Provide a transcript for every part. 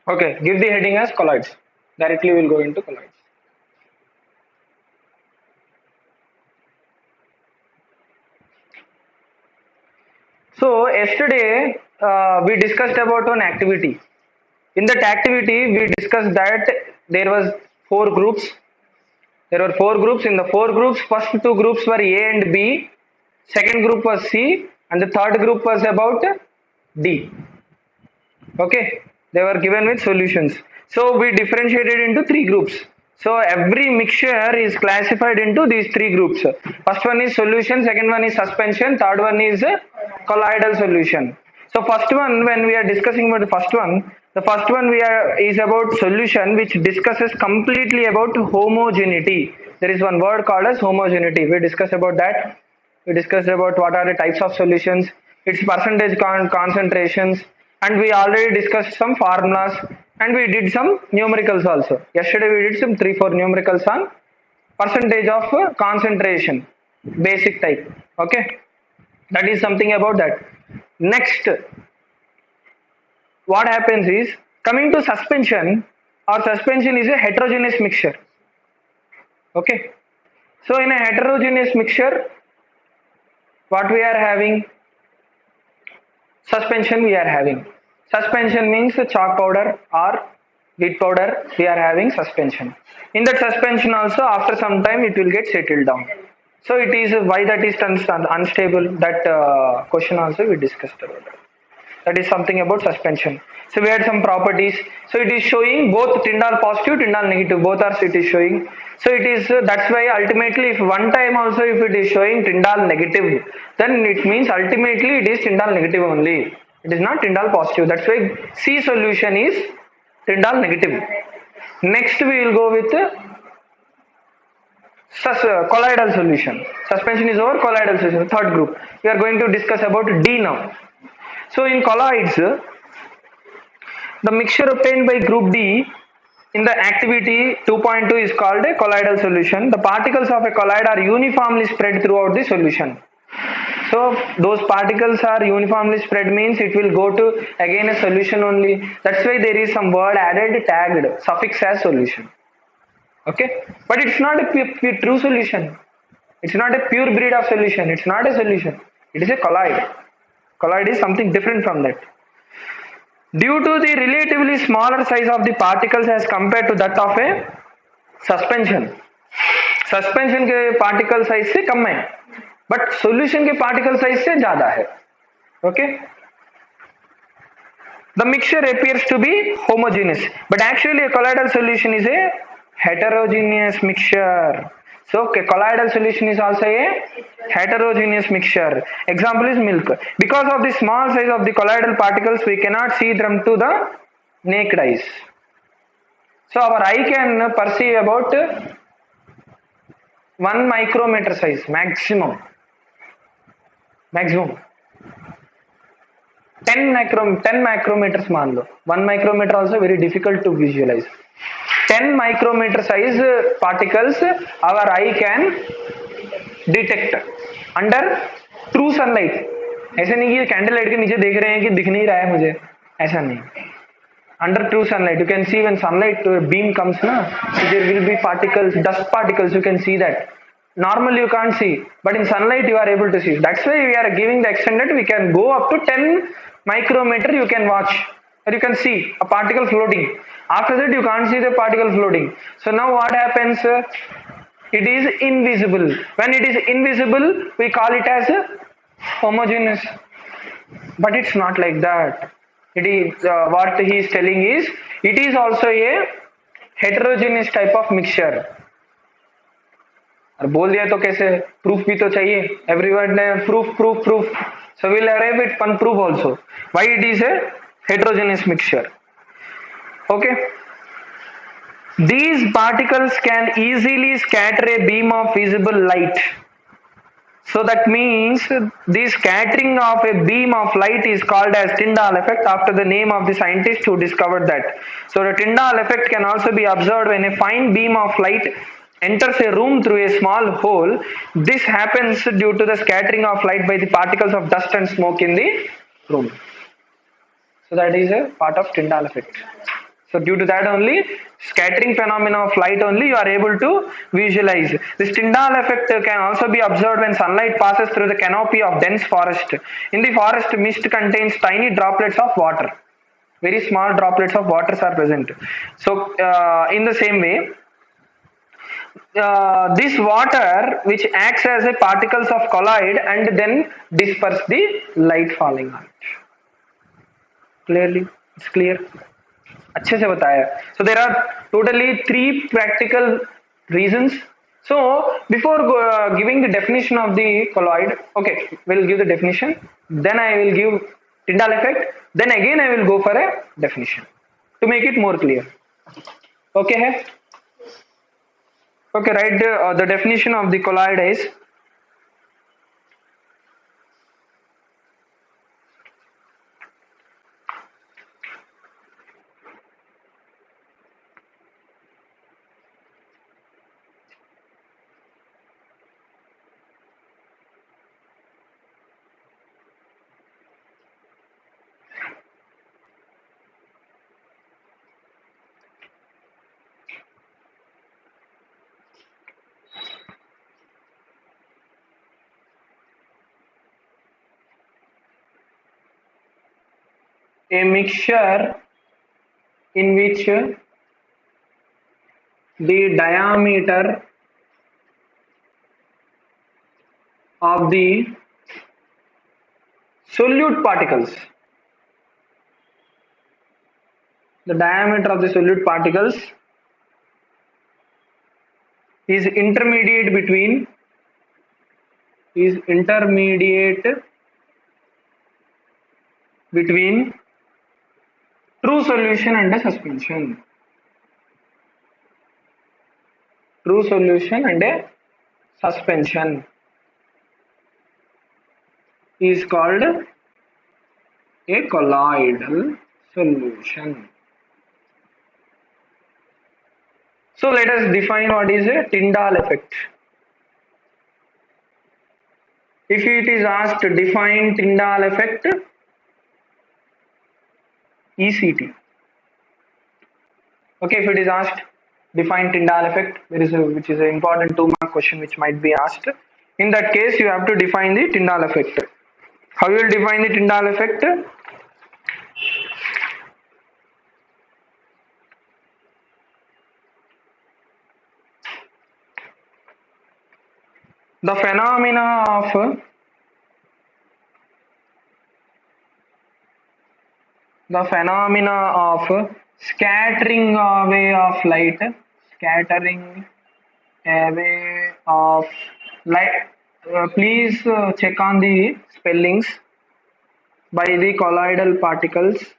Okay, give the heading as colloids. Directly we'll go into colloids. So yesterday we discussed about one activity. In that activity, we discussed that there was four groups. There were four groups. In the four groups, first two groups were A and B. Second group was C, and the third group was about D. Okay, they were given with solutions. So we differentiated into three groups. So every mixture is classified into these three groups. First one is solution, second one is suspension, third one is colloidal solution. So first one, when we are discussing about the first one we are is about solution, which discusses completely about homogeneity. There is one word called as homogeneity. We discussed about that. We discussed about what are the types of solutions, its percentage concentrations, and we already discussed some formulas, and we did some numericals also. Yesterday we did some 3-4 numericals on percentage of concentration, basic type. Okay, that is something about that. Next, what happens is, coming to suspension, our suspension is a heterogeneous mixture. Okay, so in a heterogeneous mixture, what we are having? Suspension we are having. Suspension means chalk powder or wheat powder, we are having suspension. In that suspension also, after some time it will get settled down. So it is why that is unstable. That question also we discussed about that. That is something about suspension. So we had some properties. So it is showing both Tyndall positive, Tyndall negative, both are it is showing. So it is that's why ultimately if one time also if it is showing Tyndall negative, then it means ultimately it is Tyndall negative only. It is not Tyndall positive. That's why C solution is Tyndall negative. Next we will go with colloidal solution. Suspension is over, colloidal solution. Third group. We are going to discuss about D now. So in colloids, the mixture obtained by group D in the activity 2.2 is called a colloidal solution. The particles of a colloid are uniformly spread throughout the solution. So those particles are uniformly spread means it will go to again a solution only. That's why there is some word added tagged suffix as solution. Okay, but it's not a pure true solution. It's not a pure breed of solution. It's not a solution. It is a colloid. Colloid is something different from that. Due to the relatively smaller size of the particles as compared to that of a suspension, suspension के particle size से कम है but solution के particle size से ज्यादा है. Okay, the mixture appears to be homogeneous, but actually a colloidal solution is a heterogeneous mixture. So colloidal solution is also a heterogeneous mixture. Example is milk. Because of the small size of the colloidal particles, we cannot see them to the naked eyes. So our eye can perceive about 1 micrometer size maximum. 10 micrometers मान लो. 1 micrometer also very difficult to visualize. 10 micrometer size particles our eye can detect under true sunlight. ऐसे नहीं कि candle light के नीचे देख रहे हैं कि दिख नहीं रहा है मुझे, ऐसा नहीं. Under true sunlight you can see when sunlight beam comes na, there will be particles, dust particles, you can see that. Normally you can't see, but in sunlight you are able to see. That's why we are giving the extent that we can go up to 10 micrometer, you can watch or you can see a particle floating. After that you can't see the particle floating. So now what happens, it is invisible. When it is invisible we call it as homogeneous, but it's not like that. It is what he is telling is it is also a heterogeneous type of mixture. और बोल दिया तो कैसे, proof भी तो चाहिए. Everyone ने proof, so we'll arrive at one proof also why it is a heterogeneous mixture. Okay, these particles can easily scatter a beam of visible light. So that means the scattering of a beam of light is called as Tyndall effect, after the name of the scientist who discovered that. So the Tyndall effect can also be observed when a fine beam of light enters a room through a small hole. This happens due to the scattering of light by the particles of dust and smoke in the room. So that is a part of Tyndall effect. So due to that only, scattering phenomena of light only, you are able to visualize. This Tyndall effect can also be observed when sunlight passes through the canopy of dense forest. In the forest, mist contains tiny droplets of water. Very small droplets of waters are present. So in the same way, this water which acts as a particles of colloid and then disperse the light falling on it. Clearly, it's clear. अच्छे से बताया. So there are totally 3 practical reasons. So before giving the definition of the colloid, okay, we'll give the definition, then I will give Tyndall effect, then again I will go for a definition to make it more clear. Okay hai? Okay, right. The definition of the colloid is a mixture in which the diameter of the solute particles, the diameter of the solute particles is intermediate between true solution and a suspension. True solution and a suspension is called a colloidal solution. So let us define what is a Tyndall effect. If it is asked to define Tyndall effect, ECT. Okay, if it is asked define Tyndall effect, which is an important 2-mark question which might be asked. In that case, you have to define the Tyndall effect. How you will define the Tyndall effect? The phenomena of scattering away of light, please check on the spellings by the colloidal particles.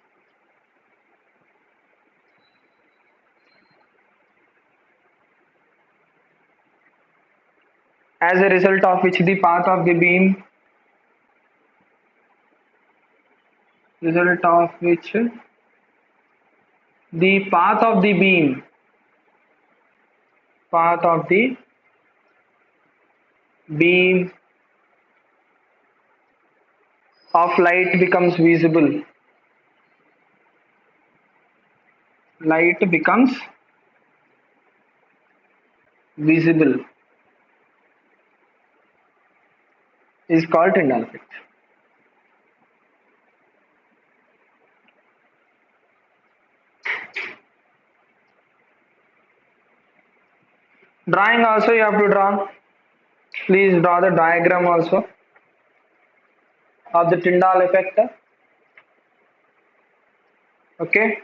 As a result of which the path of the beam of light becomes visible. Is called Tyndall effect. Drawing also you have to draw. Please draw the diagram also of the Tyndall effect. Okay.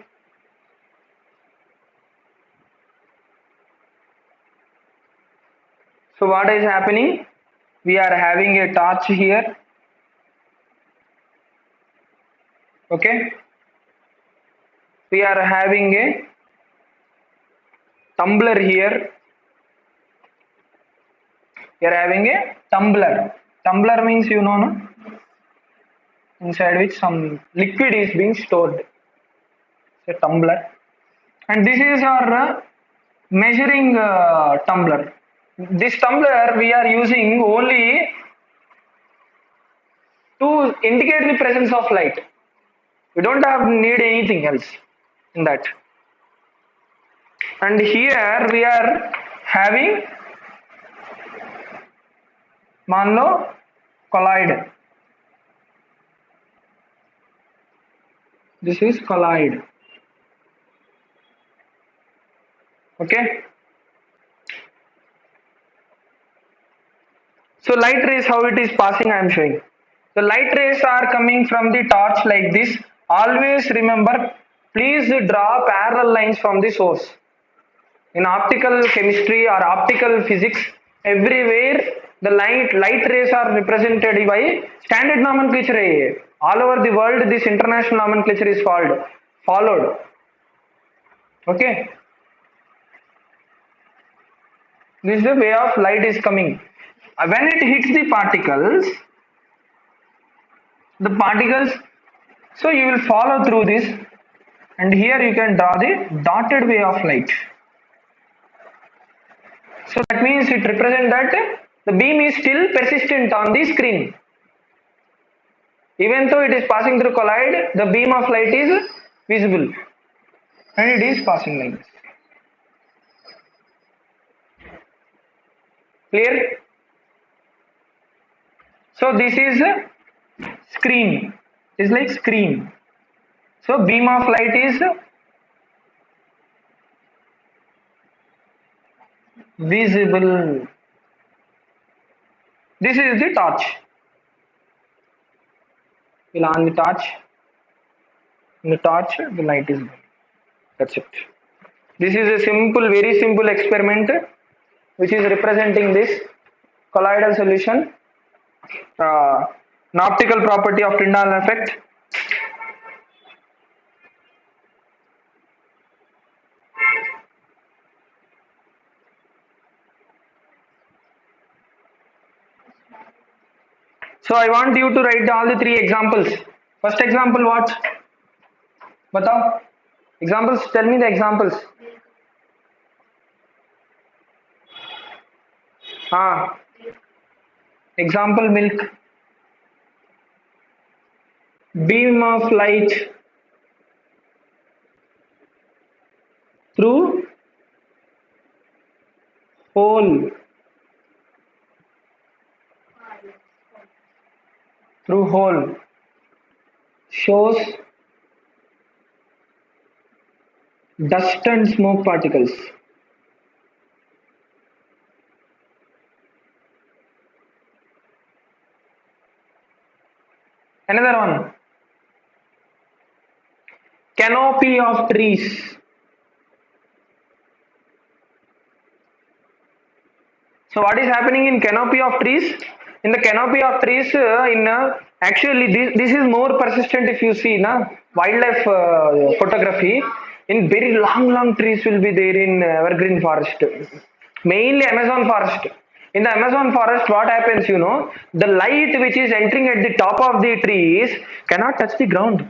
So what is happening? We are having a torch here. Okay. We are having a tumbler here. We are having a tumbler. Tumbler means you know, no? Inside which some liquid is being stored. It's a tumbler. And this is our measuring tumbler. This tumbler we are using only to indicate the presence of light. We don't need anything else in that. and here we are having, मान लो colloid, this is colloid. Okay, so light rays, how it is passing, I am showing. The light rays are coming from the torch like this. Always remember, please draw parallel lines from the source. In optical chemistry or optical physics, everywhere the light rays are represented by standard nomenclature. All over the world, this international nomenclature is followed. Okay, this is the way of light is coming. When it hits the particles, so you will follow through this, and here you can draw the dotted way of light. So that means it represents that the beam is still persistent on the screen. Even though it is passing through colloid, the beam of light is visible and it is passing like this. Clear? So this is a screen. It's like screen. So beam of light is visible. This is the torch. We'll on the torch. In the torch, the light is burning. That's it. This is a simple, very simple experiment which is representing this colloidal solution, an optical property of Tyndall effect. So I want you to write all the three examples. First example what? Batao. Examples, tell me the examples. Example milk. Beam of light through hole. Through hole shows dust and smoke particles. Another one, canopy of trees. So what is happening in canopy of trees? In the canopy of trees, actually this is more persistent if you see wildlife photography. In very long trees will be there in evergreen forest, mainly Amazon forest. In the Amazon forest, what happens, the light which is entering at the top of the trees cannot touch the ground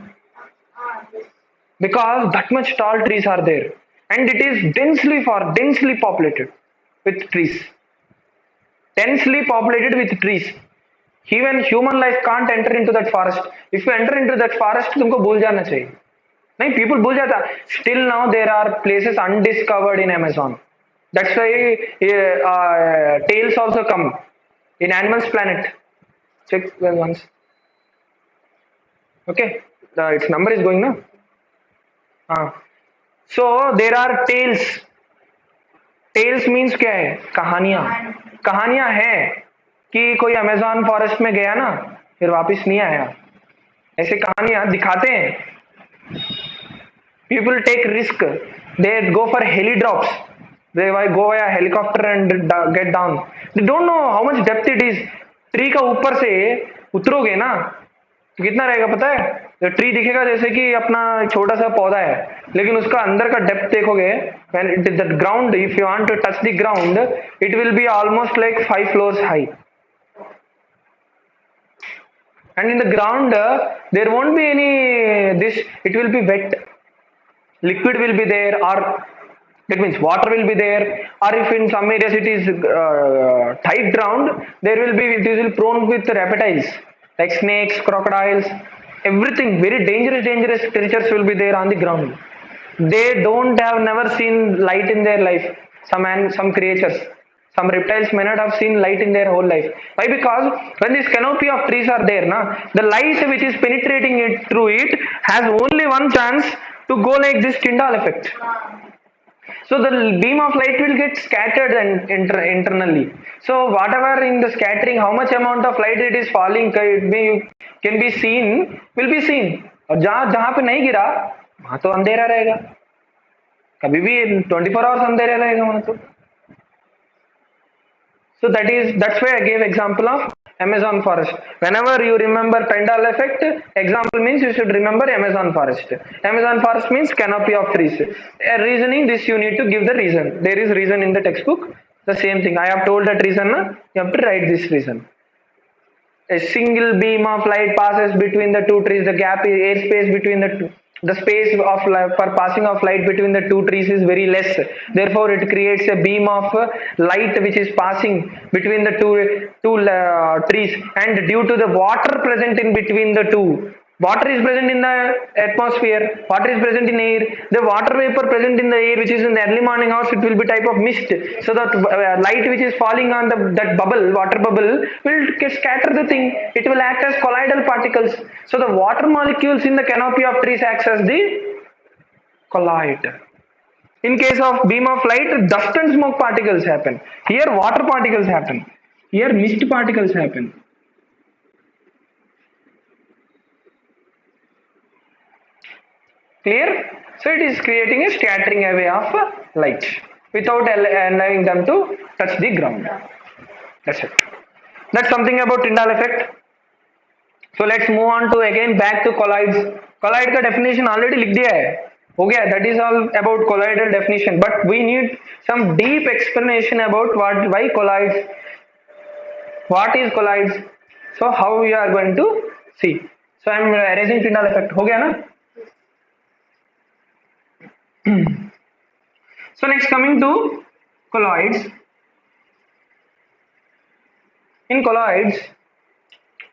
because that much tall trees are there, and it is densely populated with trees. Densely populated with trees. Even human life can't enter into that forest. If you enter into that forest, तुमको भूल जाना चाहिए. नहीं, people भूल जाता. Still now there are places undiscovered in Amazon. That's why tails also come in Animals Planet. Check well once. Okay, its number is going now. So there are tales. Tales means क्या है? कहानियां है कि कोई Amazon forest में गया ना, फिर वापस नहीं आया. ऐसे कहानियां दिखाते हैं. People take risk. They go for heli drops. They go via helicopter and get down. They don't know how much depth it is. Tree का ऊपर से उतरोगे ना तो कितना रहेगा पता है? तो ट्री दिखेगा जैसे कि अपना छोटा सा पौधा है, लेकिन उसका अंदर का डेप्थ देखोगे, when it is the ground, if you want to touch the ground, it will be almost like 5 floors high. And in the ground, there won't be any this. It will be wet. Liquid will be there, or that means water will be there. Or if in some areas it is tight ground, it will be prone with reptiles like snakes, crocodiles, everything. Very dangerous creatures will be there on the ground. They don't have never seen light in their life. Some creatures, some reptiles may not have seen light in their whole life. Why? Because when this canopy of trees are there, the light which is penetrating it through it has only one chance to go like this Tyndall effect. So the beam of light will get scattered and internally. So whatever in the scattering, how much amount of light it is falling can be seen, will be seen. और जहाँ जहाँ पे नहीं गिरा वहाँ तो अंधेरा रहेगा, कभी भी 24 आवर्स अंधेरा रहेगा वहाँ तो. So that's why I gave example of Amazon forest. Whenever you remember Tyndall effect, example means you should remember Amazon forest. Amazon forest means canopy of trees. Reasoning this you need to give the reason. There is reason in the textbook. The same thing. I have told that reason. You have to write this reason. A single beam of light passes between the two trees. The gap, air space between the space of for passing of light between the two trees is very less. Therefore, it creates a beam of light which is passing between the two trees. And due to the water present in between the two, water is present in the atmosphere, water is present in air, the water vapor present in the air which is in the early morning hours, it will be type of mist, so that light which is falling on that bubble, water bubble, will scatter the thing, it will act as colloidal particles. So the water molecules in the canopy of trees acts as the colloid. In case of beam of light, dust and smoke particles happen, here water particles happen, here mist particles happen. Clear? So it is creating a scattering away of light without allowing them to touch the ground. That's it. That's something about Tyndall effect. So let's move on to again back to colloids. Colloid का definition already लिख दिया है. हो गया. That is all about colloidal definition. But we need some deep explanation about why colloids. What is colloids? So how we are going to see. So I am erasing Tyndall effect. हो गया ना? So next, coming to colloids. In colloids,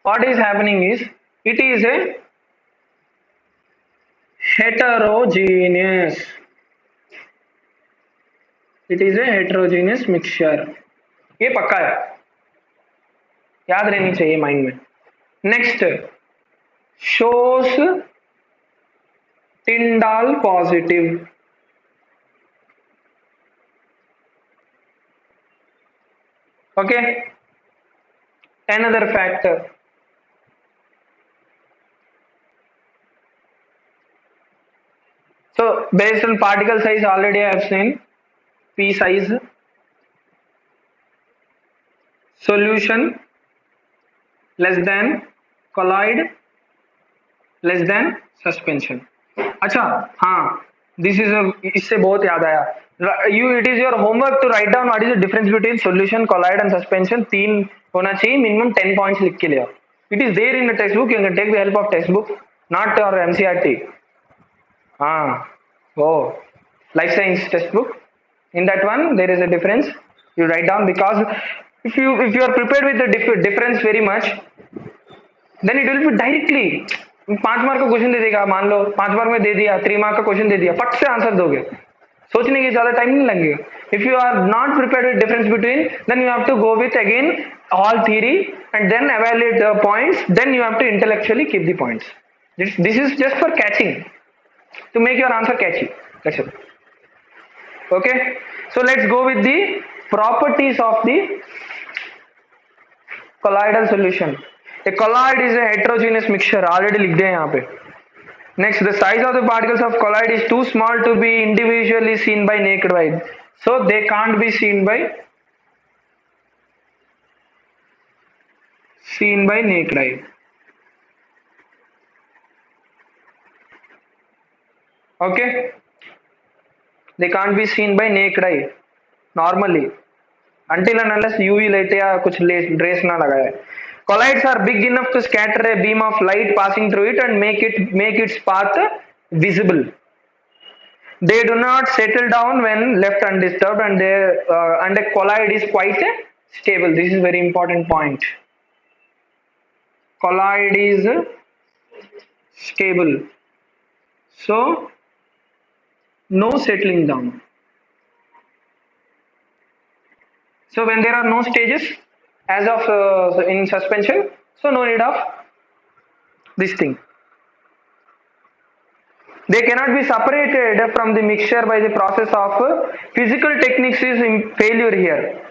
what is happening is it is a heterogeneous. It is a heterogeneous mixture. ये पक्का है, याद रहनी चाहिए mind में. Next, shows Tyndall positive. Okay, another factor. So based on particle size, already I have seen p size, solution less than colloid less than suspension. अच्छा हाँ, this is a, इससे बहुत याद आया. It is your homework to write down what is the difference between solution, colloid and suspension. 3 होना चाहिए, minimum 10 points लिख के ले आओ. It is there in the textbook. You can take the help of textbook, not your NCERT. Oh, life science textbook. In that one, there is a difference. You write down, because if you are prepared with the difference very much, then it will be directly. 5 mark का question दे देगा, मान लो 5 mark में दे दिया, 3 mark का question दे दिया, फट से answer दोगे, सोचने की ज्यादा टाइम नहीं लगेगा. If you are not prepared with difference between, then you have to go with again all theory and then evaluate the points. Then you have to intellectually keep the points. This is just for catching, to make your answer catchy. That's it. Okay. So let's go with the properties of the colloidal solution. A colloid is a heterogeneous mixture. Already लिख दिया यहाँ पे. Next, the size of the particles of colloid is too small to be individually seen by naked eye. So they can't be seen by naked eye. Okay, they can't be seen by naked eye normally until and unless UV light या कुछ rays ना लगाए. Colloids are big enough to scatter a beam of light passing through it and make its path visible. They do not settle down when left undisturbed, and a colloid is quite stable. This is very important point. Colloid is stable. So no settling down. So when there are no stages as of in suspension, so no need of this thing. They cannot be separated from the mixture by the process of physical techniques is in failure here.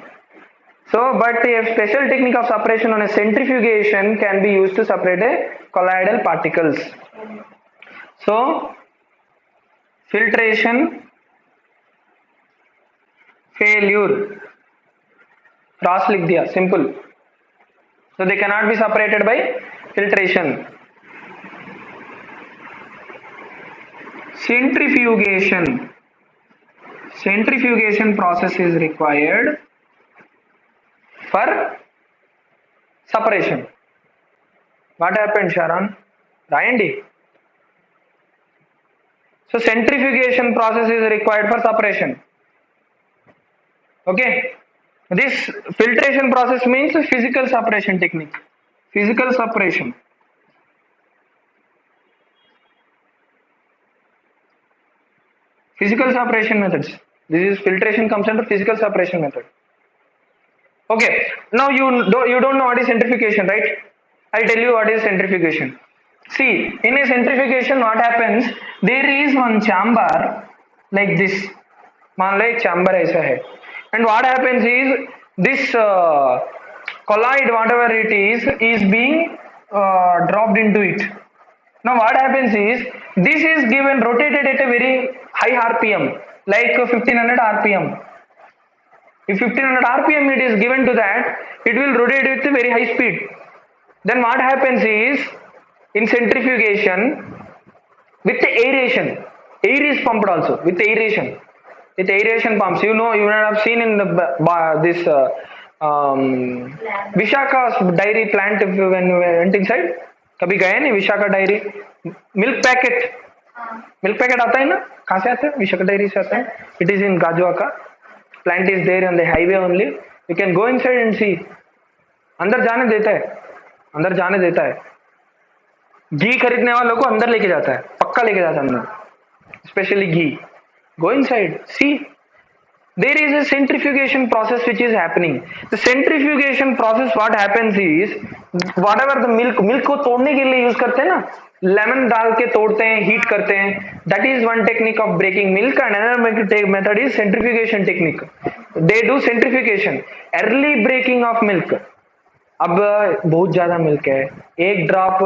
So, but a special technique of separation on a centrifugation can be used to separate a colloidal particles. So, filtration failure, cross लिख दिया, simple. So they cannot be separated by filtration. Centrifugation process is required for separation. What happened, Sharon? Randy. So centrifugation process is required for separation. Okay. This filtration process means physical separation technique. Physical separation. Physical separation methods. This is filtration comes under physical separation method. Okay. Now you don't know what is centrifugation, right? I'll tell you what is centrifugation. See, in a centrifugation, what happens? There is one chamber like this. मान लो एक chamber ऐसा है. And what happens is this colloid, whatever it is being dropped into it. Now what happens is this is given rotated at a very high RPM, like 1500 RPM. If 1500 RPM it is given to that, it will rotate with a very high speed. Then what happens is in centrifugation with the aeration, air is pumped also with aeration. With aeration pumps, you know, you might have seen in the this Vishaka's dairy plant when we went inside. कभी गए नहीं Vishakha diary? Milk packet आता है ना, कहाँ से आता है? विशाखा डायरी से आता है. It is in Gajuwaka. Plant is there on the highway only. You can go inside and see. अंदर जाने देता है, अंदर जाने देता है. घी खरीदने वालों को अंदर लेके जाता है, पक्का लेके जाता है अंदर, specially ghee. Go inside, see. There is a centrifugation process which is happening. The centrifugation process, what happens is, whatever the milk को तोड़ने के लिए यूज करते हैं ना, लेमन डाल के तोड़ते हैं, हीट करते हैं. That is one technique of breaking milk, and another method is centrifugation technique. They do centrifugation, early breaking of milk. अब बहुत ज्यादा मिल्क है, एक ड्रॉप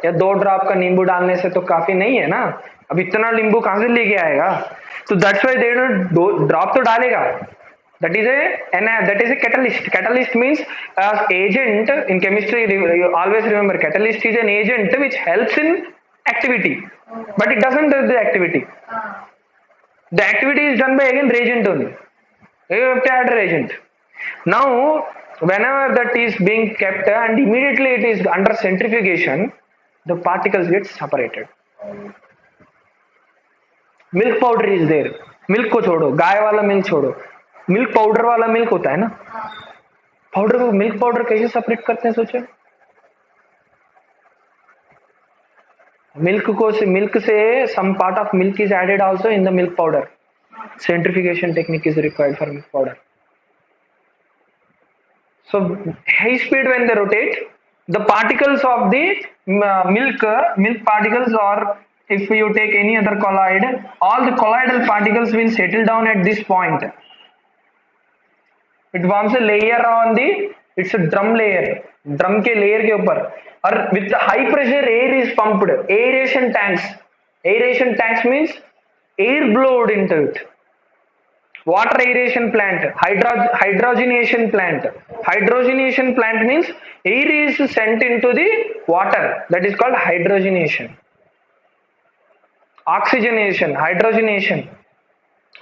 या 2 ड्रॉप का नींबू डालने से तो काफी नहीं है ना. अब इतना नींबू कहां से लेके आएगा? तो दैट्स व्हाई दे ड्रॉप तो डालेगा. That is a catalyst. Catalyst means agent in chemistry. You always remember catalyst is an agent which helps in activity, but it doesn't do the activity. The activity is done by again reagent only. You have to add reagent. Now whenever that is being kept and immediately it is under centrifugation, the particles get separated. Milk powder is there. Milk को छोड़ो, गाय वाला milk छोड़ो, milk powder वाला milk होता है ना. Powder को milk powder कैसे सेपरेट करते हैं सोचो. मिल्क से some part of milk is added also in the milk powder. Centrifugation technique is required for milk powder. So high speed when they rotate, the particles of the milk particles, or if you take any other colloid, all the colloidal particles will settle down at this point. It forms a layer on the, it's a drum layer, drum के layer के ऊपर, और with the high pressure air is pumped. Aeration tanks means air blowed into it. Water aeration plant, hydrogenation plant. Hydrogenation plant means air is sent into the water, that is called hydrogenation. Oxygenation, hydrogenation.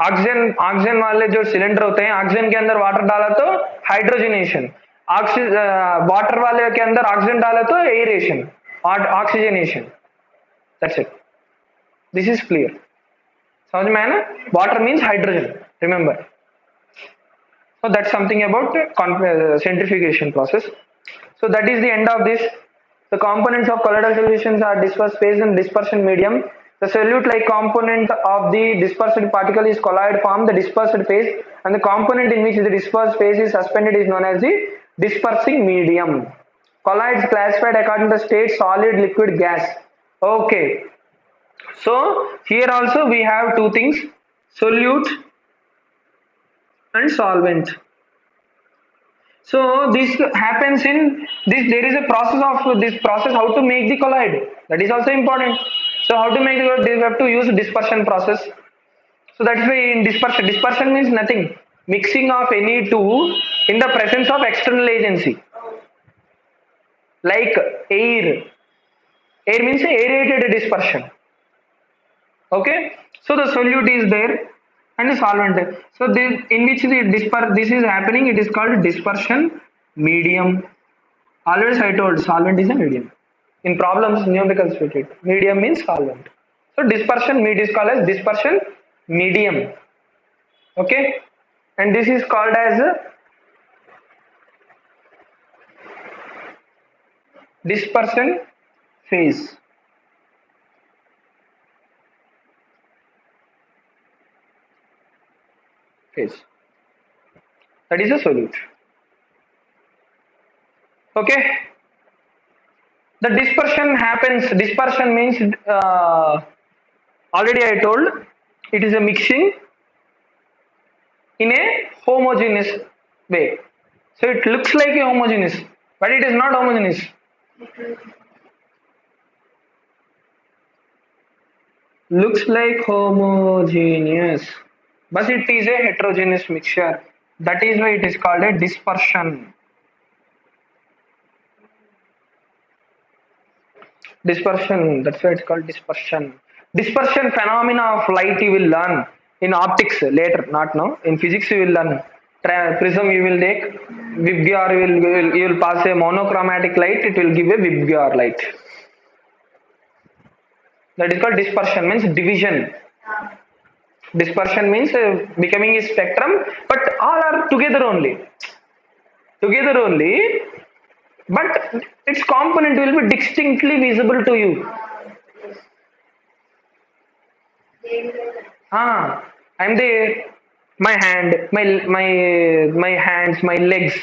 Oxygen वाले जो cylinder होते हैं, oxygen के अंदर water डाला तो hydrogenation. Water वाले के अंदर ऑक्सीजन डाला तो aeration, oxygenation. That's it. This is clear. समझ में है ना? Water means hydrogen. Remember. So that's something about centrifugation process. So that is the end of this. The components of colloidal solutions are dispersed phase and dispersion medium. The solute-like component of the dispersed particle is colloid form, the dispersed phase, and the component in which the dispersed phase is suspended is known as the dispersing medium. Colloids classified according to the state: solid, liquid, gas. Okay. So here also we have two things: solute and solvent. So this happens in this. There is a process of this process how to make the colloid. That is also important. So how to make the colloid? They have to use dispersion process. So that's why in dispersion, dispersion means nothing. Mixing of any two in the presence of external agency, like air. Air means aerated dispersion. Okay. So the solute is there and the solvent. So this, in which this is happening, it is called dispersion medium. Always I told solvent is a medium. In problems, numericals with it. Medium means solvent. So dispersion medium is called as dispersion medium. Okay, and this is called as dispersion phase. That is a solute. Okay, the dispersion happens. Dispersion means already I told it is a mixing in a homogeneous way. So it looks like a homogeneous, but it is not homogeneous. Looks like homogeneous, but it is a heterogeneous mixture. That is why it is called a dispersion. Dispersion, that's why it's called dispersion. Dispersion phenomena of light you will learn in optics later, not now. In physics you will learn. Prism you will take, Vibgyor you will pass a monochromatic light, it will give a Vibgyor light. That is called dispersion, means division. Dispersion means becoming a spectrum, but all are together only. Together only, but its component will be distinctly visible to you. I'm there. My hand, my hands, my legs,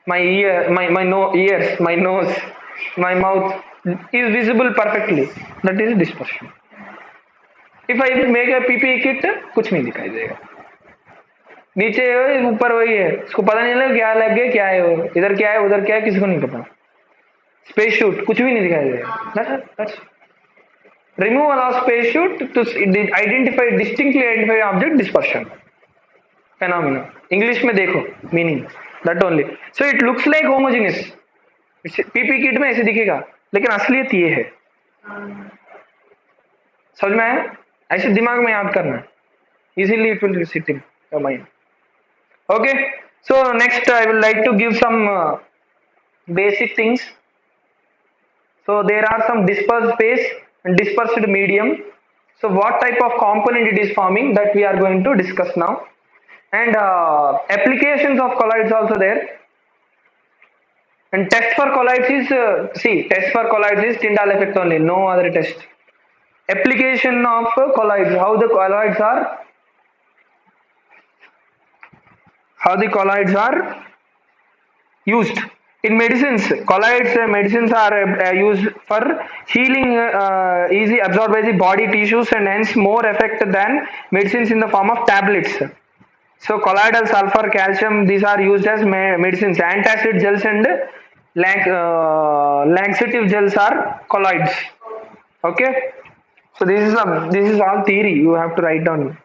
my ear, ears, my nose, my mouth is visible perfectly. That is dispersion. If I make a PPE kit, कुछ नहीं दिखाई देगा. नीचे ऊपर वही है, उसको पता नहीं लगा क्या लग गया, क्या है वो, इधर क्या है उधर क्या है, किसी को नहीं पता. स्पेस शूट कुछ भी नहीं दिखाई देगा. That's removal of space shoot to distinctly identify object, dispersion phenomena. English में देखो meaning, that only. So it looks like homogeneous. PP kit में ऐसे दिखेगा, लेकिन असलियत ये है. समझ में आया? ऐसे दिमाग में याद करना. Easily it will sit in your mind. Okay. So next I will like to give some basic things. So there are some dispersed phase and dispersed medium. So what type of component it is forming, that we are going to discuss now. And applications of colloids also there. And test for colloids is test for colloids is Tyndall effect only, no other test. Application of colloids, how the colloids are used in medicines. Colloids medicines are used for healing, easy absorbed by the body tissues, and hence more effective than medicines in the form of tablets. So colloidal sulfur, calcium, these are used as medicines. Antacid gels and laxative gels are colloids. Okay. So this is all theory. You have to write down.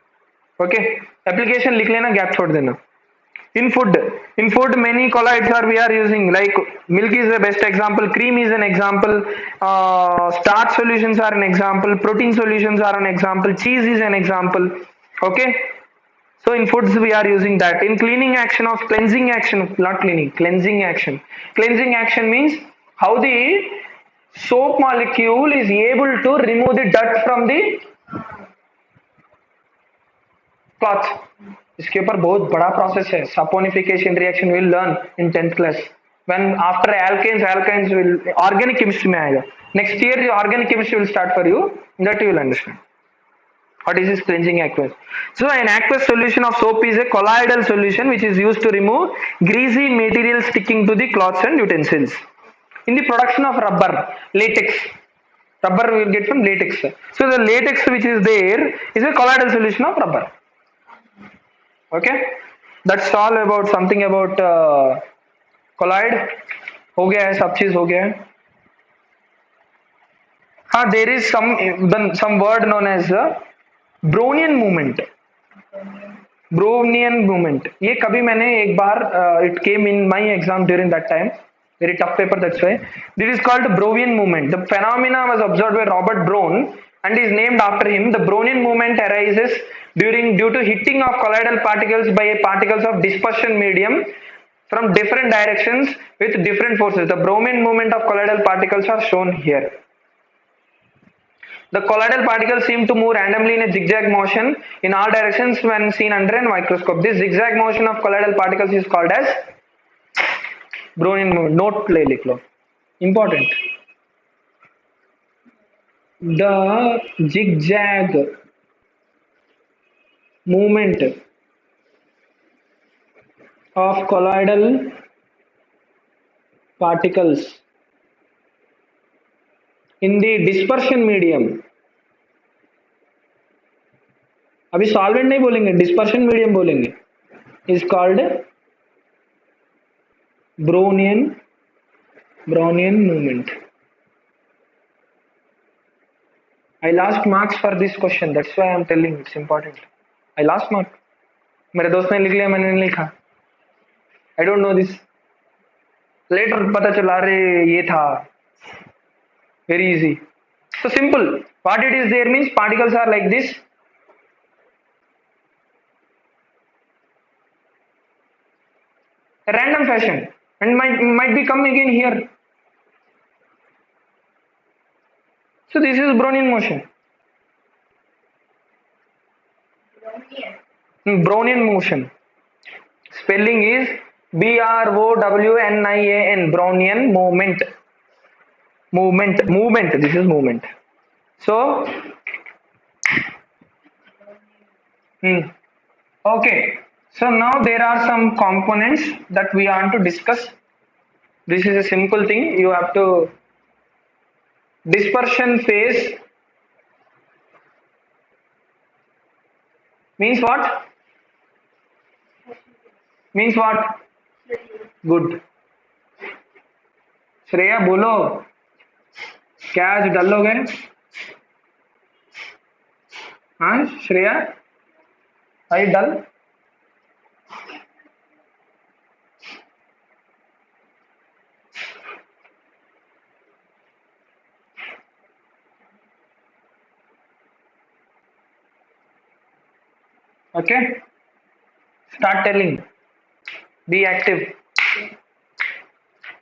Okay. Application लिख लेना, gap छोड़ देना. In food many colloids we are using, like milk is the best example, cream is an example, starch solutions are an example, protein solutions are an example, cheese is an example. Okay. So in foods we are using that. In cleaning action of cleansing action, not cleaning, cleansing action. Cleansing action means how the soap molecule is able to remove the dirt from the cloth. इसके ऊपर बहुत बड़ा process है. Saponification reaction will learn in 10th class. When after alkanes will organic chemistry में आएगा. Next year organic chemistry will start for you, that you will understand. What is this cleansing aqueous? So an aqueous solution of soap is a colloidal solution which is used to remove greasy material sticking to the cloths and utensils. In the production of rubber, latex, rubber we will get from latex. So the latex which is there is a colloidal solution of rubber. Okay, that's all about something about colloid. हो गया है, सब चीज हो गया है. हाँ, there is some word known as Brownian movement. Brownian movement. ये कभी मैंने एक बार it came in my exam during that time. Very tough paper, that's why. This is called Brownian movement. The phenomena was observed by Robert Brown and is named after him. The Brownian movement arises due to hitting of colloidal particles by particles of dispersion medium from different directions with different forces. The Brownian movement of colloidal particles are shown here. The colloidal particles seem to move randomly in a zigzag motion in all directions when seen under a microscope. This zigzag motion of colloidal particles is called as Brownian movement. Note ले लिख लो. Important. The zigzag movement of colloidal particles in the dispersion medium. अभी solvent नहीं बोलेंगे, dispersion medium बोलेंगे. Is called Brownian movement. I lost marks for this question. That's why I'm telling you it's important. I lost mark. मेरे दोस्त ने लिख लिया, मैंने नहीं लिखा. I don't know this. Later पता चला रे ये था. Very easy. So simple. What it is there means particles are like this. A random fashion and might be come again here. So this is Brownian motion. Brownian motion. Spelling is Brownian. Brownian movement. Movement. This is movement. So, okay. So now there are some components that we want to discuss. This is a simple thing. You have to dispersion phase means what? Means what? Good. Shreya बोलो, क्या आज डल हो गए? हाँ श्रेया, आई डल? Okay, start telling. Be active.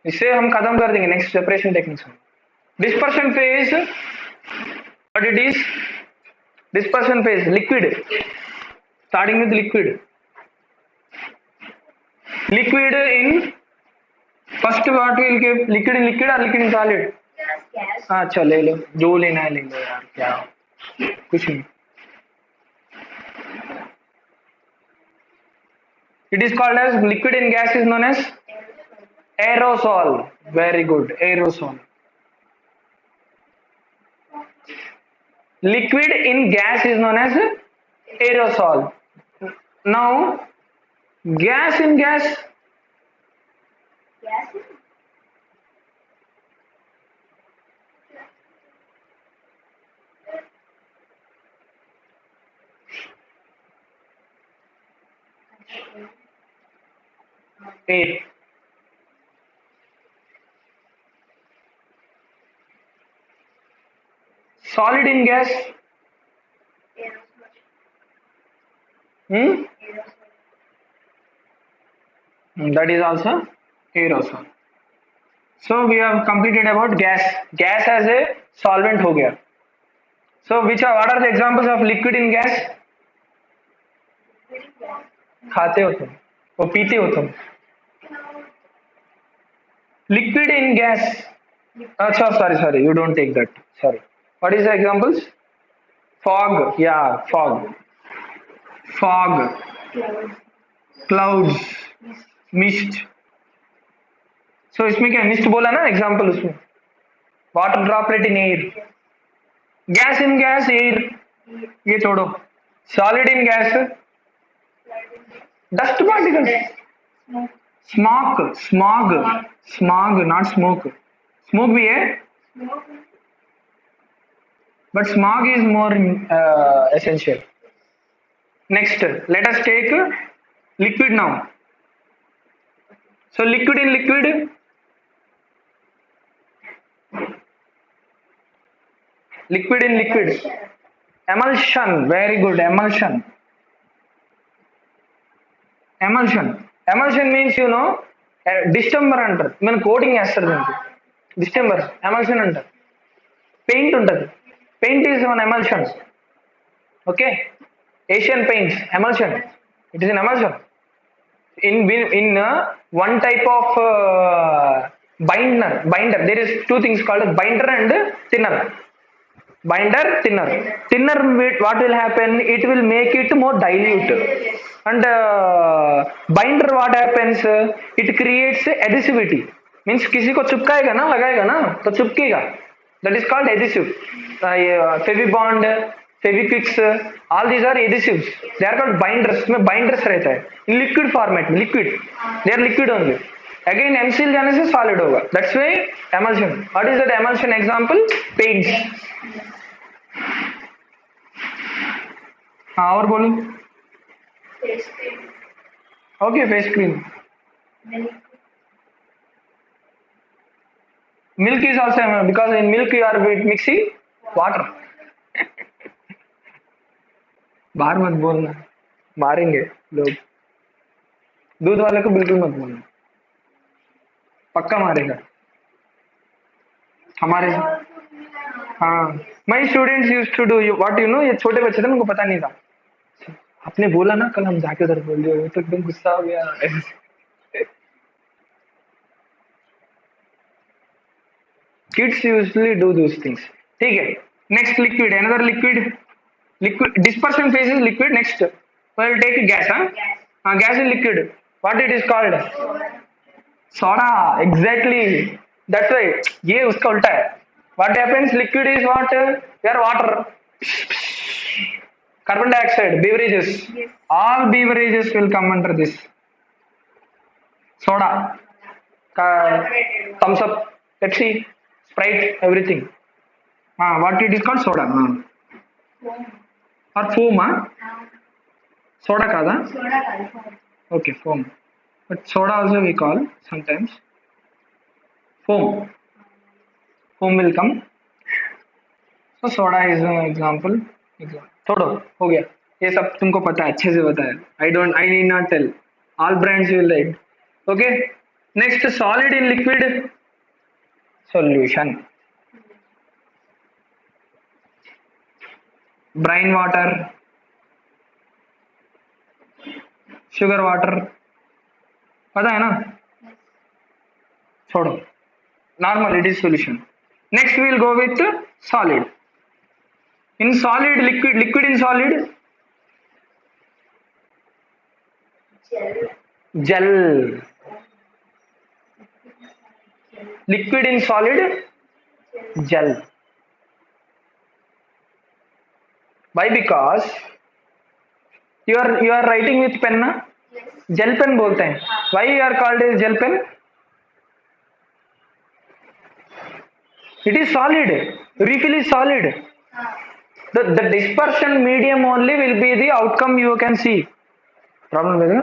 इसे हम खत्म कर देंगे नेक्स्ट सेपरेशन टेक्निक्स में. Dispersion phase, what it is? Dispersion phase, liquid. Starting with liquid. Liquid in first what will give? Liquid in liquid or liquid in solid? Gas. हाँ अच्छा ले लो, जो लेना है ले लो यार, क्या कुछ नहीं. It is called as liquid in gas is known as aerosol. Very good, aerosol. Liquid in gas is known as aerosol. Now, gas in gas. Gas. Air. Solid in gas. That is also aerosol. So we have completed about gas. Gas as a solvent हो गया. So what are the examples of liquid in gas? खाते हो तुम, वो पीते हो तुम. Liquid in gas. अच्छा sorry, you don't take that. Sorry. What is the examples? fog, yeah, fog, clouds, mist. So इसमें क्या मिस्ट बोला ना एग्जाम्पल उसमें, water droplet in air, gas in gas air, ये छोड़ो, solid in gas dust particles, smoke smog, smog not smoke, smoke भी है but smog is more essential. Next, let us take liquid now. So liquid in liquid, liquid in liquid, emulsion, very good, emulsion, emulsion, emulsion means you know distemper అంటారు, మనం coating చేస్తారు దానికి డిస్టెంబర్, emulsion అంటారు. Paint ఉంటుంది, paint is one emulsion. Okay, Asian paints, emulsion, it is an emulsion. In one type of binder there is two things called binder and thinner. Binder, thinner what will happen, it will make it more dilute, and binder what happens, it creates adhesivity, means किसी को चिपकाएगा ना, लगाएगा ना तो चिपकेगा, that is called adhesive. Fevibond, Fevikwicks, all these are adhesives, they are called binders. में binders रहता है in liquid format में, liquid, they are liquid only. Again MCl जाने से solid होगा, that's why emulsion. What is that emulsion example? Paints. हाँ और बोलो. Okay, face cream. Milk is also because in milk you are mixing water. बाहर मत बोलना, मारेंगे लोग, दूध वाले को बिल्कुल मत बोलना, पक्का मारेगा हमारे. हाँ, my students used to do what you know, ये छोटे बच्चे थे उनको पता नहीं था, आपने बोला ना कल हम जाके उधर बोल दिए, वो तो एकदम गुस्सा हो गया. Kids usually do those things. ठीक है, next liquid, another liquid, liquid dispersion phase is liquid. Next we'll take gas. Gas is liquid, what it is called? Soda, exactly, that's right, ये उसका उल्टा है. What happens, liquid is what, your water, carbon dioxide, beverages, all beverages will come under this. Soda, thumbs up, Pepsi, Sprite, everything. What it is called? Soda. Or foam, soda kada? Okay, foam. But soda also we call sometimes. Foam. Foam will come. So soda is an example. छोड़ो, हो गया, ये सब तुमको पता है, अच्छे से पता है. I need not tell. All brands you will like. Okay. Next, solid in liquid. Solution. Brine water, sugar water, पता है ना, छोड़ो, normal it is solution. Next we will go with solid. In solid, liquid, liquid in solid, gel, liquid in solid, gel. Why? Because you are writing with pen ना, gel pen बोलते हैं. Why you are called as gel pen? It is solid. Refill is solid. The dispersion medium only will be the outcome you can see. Problem is ना?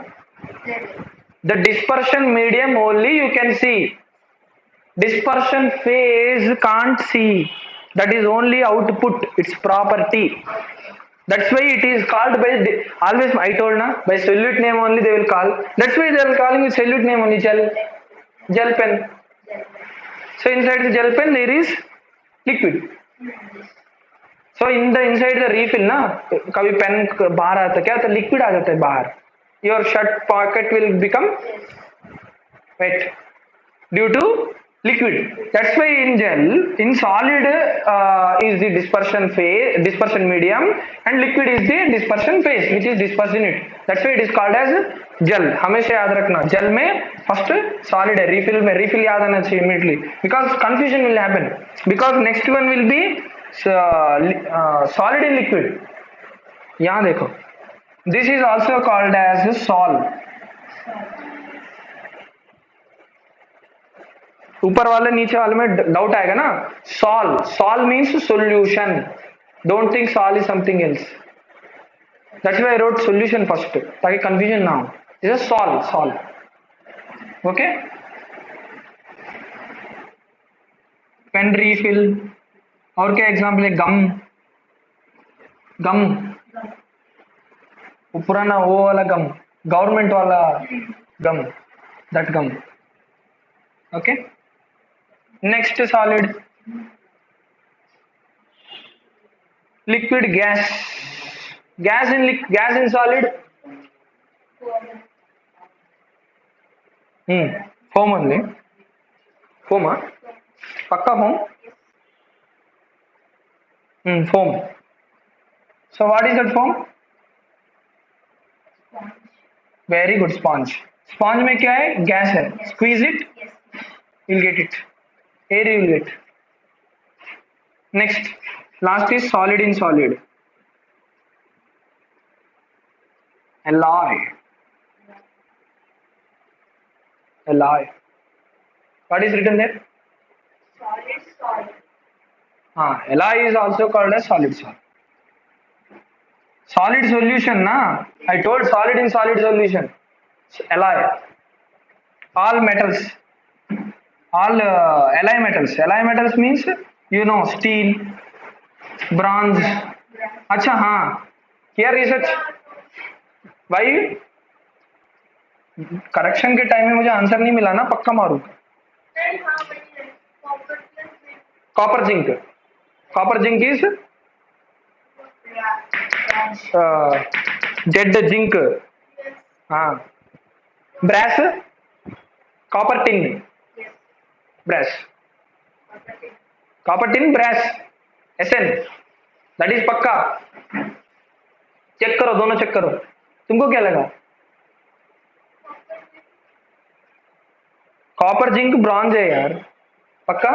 The dispersion medium only you can see. Dispersion phase can't see. That is only output. Its property. That's why it is called by always. I told na, by solute name only they will call. That's why they are calling it solute name only, gel pen. So inside the gel pen there is liquid. So in the inside the refill ना, कभी pen बाहर आता है क्या, तो liquid आ जाता है बाहर. Your shirt pocket will become wet due to liquid. That's why in gel, in solid is the dispersion medium, and liquid is the dispersion phase, which is dispersed in it. That's why it is called as gel. हमेशा याद रखना, gel में first solid है, refill में refill याद आना चाहिए immediately, because confusion will happen. Because next one will be solid in liquid. यहाँ देखो, this is also called as sol. ऊपर वाले नीचे वाले में डाउट आएगा ना. Sol means solution. Don't think sol is something else. That's why I wrote solution first, ताकि कंफ्यूजन ना हो. This is sol. Okay. Pen refill. और क्या एग्जाम्पल है? गम. वो पुराना वो वाला गम, गवर्नमेंट वाला gum, that gum. Okay. Next solid, liquid, gas in solid, foam only. Foam, pakka foam. Foam. So what is that foam? Very good. Sponge में क्या है? Gas है. Squeeze it, you'll get it. Air you will get. Next, last is solid in solid. Alloy. What is written there? Solid. Alloy is also called as solid. Solid solution, na? I told solid in solid solution. Alloy. All metals. All alloy metals. Alloy metals means, you know, steel, bronze. अच्छा हाँ. Here research. Why? Correction के time में मुझे answer नहीं मिला ना, पक्का मारू. Copper zinc is dead zinc. हाँ. Brass, copper tin. Brass, copper tin, brass, SN. That is पक्का. चेक करो, दोनों चेक करो. तुमको क्या लगा? कॉपर जिंक ब्रॉन्ज है यार, पक्का.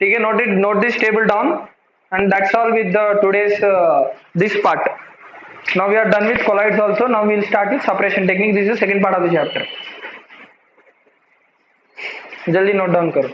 ठीक है. Note this table down, and that's all with the today's this part. Now we are done with colloids also. Now we will start with separation technique. This is the second part of the chapter. जल्दी note down करो.